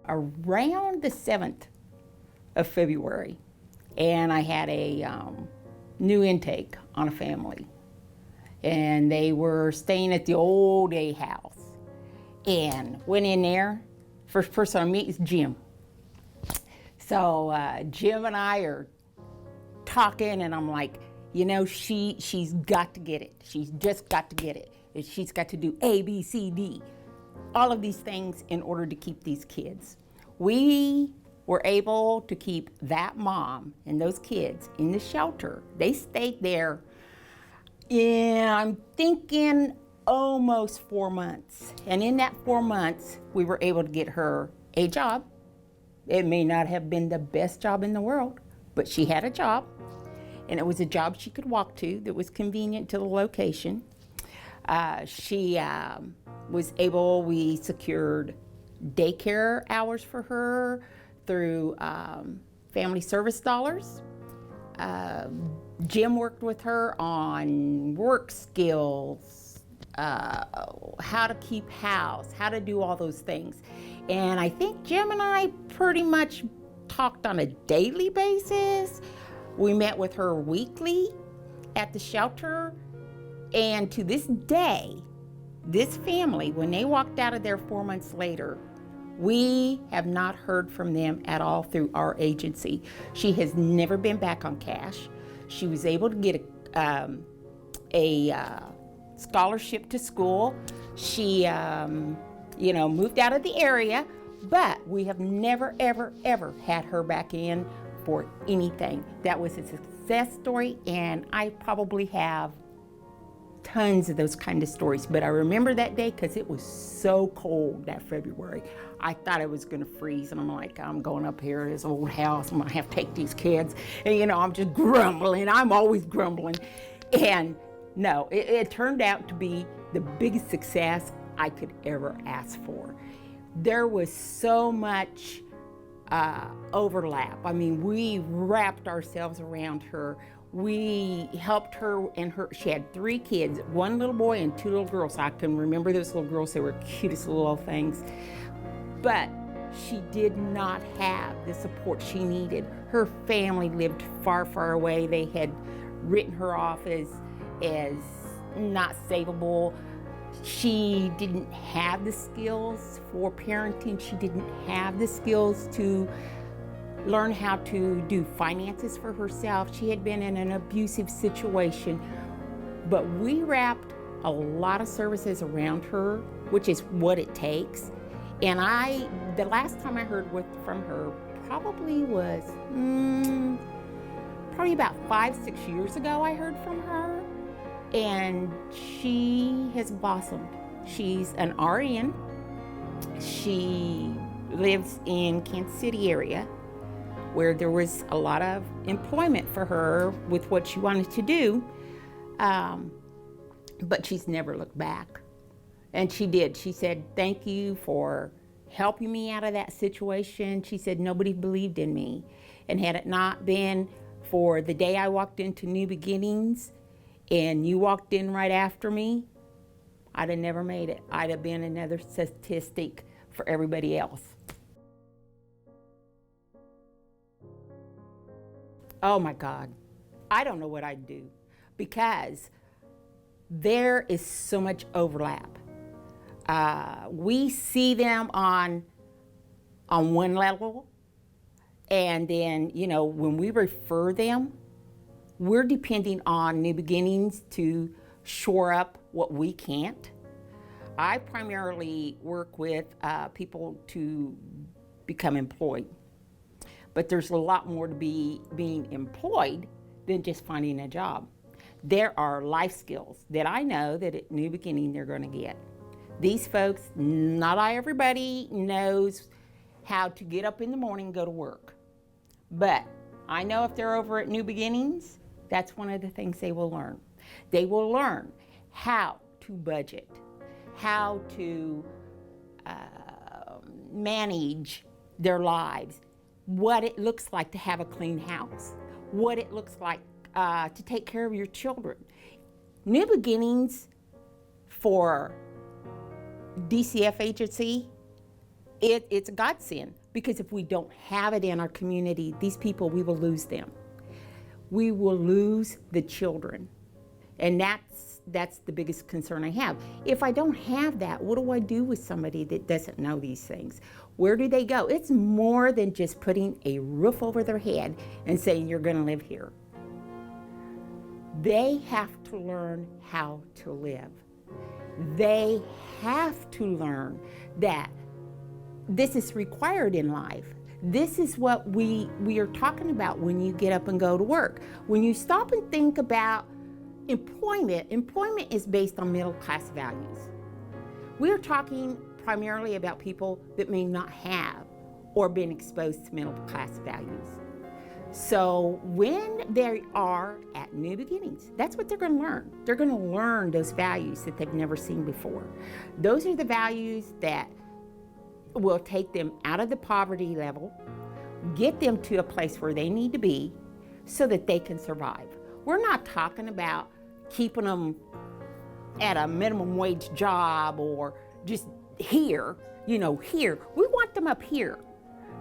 around the 7th of February, and I had a new intake on a family. And they were staying at the old A house. And went in there, first person I meet is Jim. So Jim and I are talking, and I'm like, you know, she's got to get it. She's just got to get it. She's got to do A, B, C, D, all of these things in order to keep these kids. We were able to keep that mom and those kids in the shelter. They stayed there, I'm thinking almost 4 months. And in that 4 months, we were able to get her a job. It may not have been the best job in the world, but she had a job. And it was a job she could walk to that was convenient to the location. She was able, we secured daycare hours for her through family service dollars. Jim worked with her on work skills, how to keep house, how to do all those things. And I think Jim and I pretty much talked on a daily basis. We met with her weekly at the shelter. And to this day, this family, when they walked out of there 4 months later, we have not heard from them at all through our agency. She has never been back on cash. She was able to get a scholarship to school. She, moved out of the area, but we have never, ever, ever had her back in for anything. That was a success story, and I probably have tons of those kind of stories. But I remember that day because it was so cold that February. I thought I was gonna freeze, and I'm like, I'm going up here to this old house, I'm gonna have to take these kids. And I'm just grumbling, I'm always grumbling. And no, it turned out to be the biggest success I could ever ask for. There was so much overlap. I mean, we wrapped ourselves around her. We helped her, and she had 3 kids, 1 little boy and 2 little girls. I can remember those little girls, they were cutest little things. But she did not have the support she needed. Her family lived far, far away. They had written her off as not savable. She didn't have the skills for parenting. She didn't have the skills to learn how to do finances for herself. She had been in an abusive situation. But we wrapped a lot of services around her, which is what it takes. And the last time I heard from her probably was, probably about 5-6 years ago I heard from her. And she has blossomed. She's an RN. She lives in Kansas City area, where there was a lot of employment for her with what she wanted to do. But she's never looked back. And she did. She said, thank you for helping me out of that situation. She said, nobody believed in me. And had it not been for the day I walked into New Beginnings and you walked in right after me, I'd have never made it. I'd have been another statistic for everybody else. Oh my God, I don't know what I'd do, because there is so much overlap. We see them on one level, and then, when we refer them, we're depending on New Beginnings to shore up what we can't. I primarily work with people to become employed, but there's a lot more to being employed than just finding a job. There are life skills that I know that at New Beginning they're going to get. These folks, not everybody knows how to get up in the morning and go to work. But I know if they're over at New Beginnings, that's one of the things they will learn. They will learn how to budget, how to manage their lives, what it looks like to have a clean house, what it looks like to take care of your children. New Beginnings for DCF agency It's a godsend, because if we don't have it in our community, these people, we will lose them. We will lose the children. And that's the biggest concern I have. If I don't have that, what do I do with somebody that doesn't know these things? Where do they go? It's more than just putting a roof over their head and saying you're going to live here. They have to learn how to live. They have to learn that this is required in life. This is what we are talking about when you get up and go to work. When you stop and think about employment is based on middle class values. We are talking primarily about people that may not have or been exposed to middle class values. So when they are at New Beginnings, that's what they're going to learn. They're going to learn those values that they've never seen before. Those are the values that will take them out of the poverty level, get them to a place where they need to be so that they can survive. We're not talking about keeping them at a minimum wage job or just here, here. We want them up here,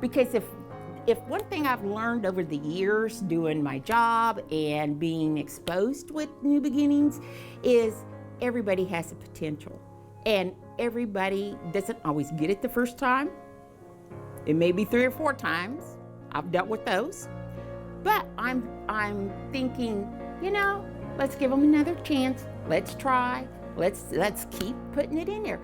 because if one thing I've learned over the years doing my job and being exposed with New Beginnings is everybody has a potential, and everybody doesn't always get it the first time. It may be 3 or 4 times. I've dealt with those, but I'm thinking, let's give them another chance. Let's try. Let's keep putting it in there.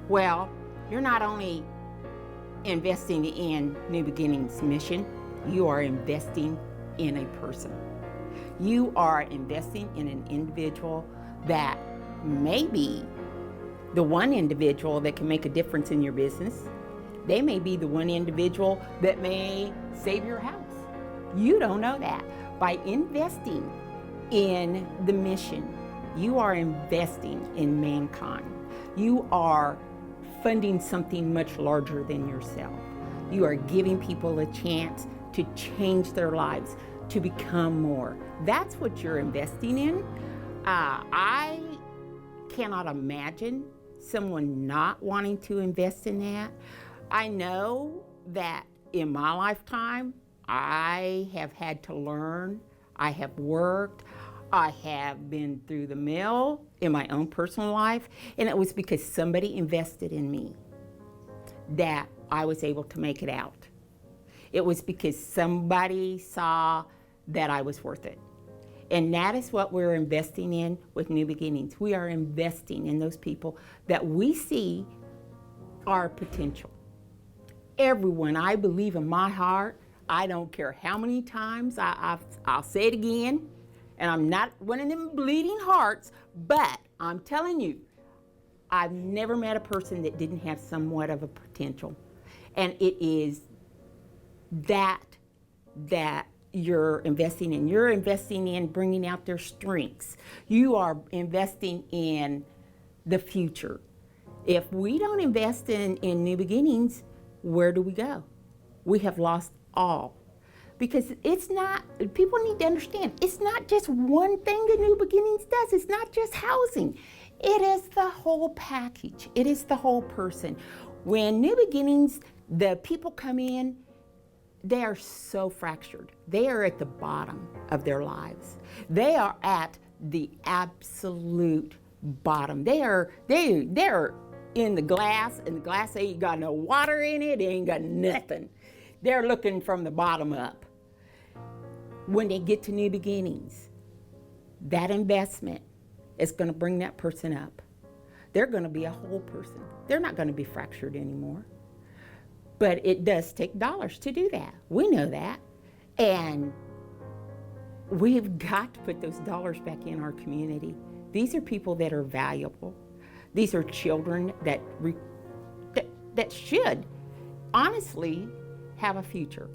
Well, you're not only investing in New Beginnings mission, you are investing in a person. You are investing in an individual that may be the one individual that can make a difference in your business. They may be the one individual that may save your house. You don't know that. By investing in the mission, you are investing in mankind. You are funding something much larger than yourself. You are giving people a chance to change their lives, to become more. That's what you're investing in. I cannot imagine someone not wanting to invest in that. I know that in my lifetime, I have had to learn, I have worked, I have been through the mill in my own personal life, and it was because somebody invested in me that I was able to make it out. It was because somebody saw that I was worth it. And that is what we're investing in with New Beginnings. We are investing in those people that we see our potential. Everyone, I believe in my heart, I don't care how many times I'll say it again, and I'm not one of them bleeding hearts, but I'm telling you, I've never met a person that didn't have somewhat of a potential. And it is that you're investing in. You're investing in bringing out their strengths. You are investing in the future. If we don't invest in New Beginnings, where do we go? We have lost all. Because it's not, people need to understand, it's not just one thing that New Beginnings does. It's not just housing. It is the whole package. It is the whole person. When New Beginnings, the people come in, they are so fractured. They are at the bottom of their lives. They are at the absolute bottom. They're in the glass, and the glass ain't got no water in it, ain't got nothing. They're looking from the bottom up. When they get to New Beginnings, that investment is going to bring that person up. They're going to be a whole person. They're not going to be fractured anymore. But it does take dollars to do that. We know that. And we've got to put those dollars back in our community. These are people that are valuable. These are children that should honestly have a future.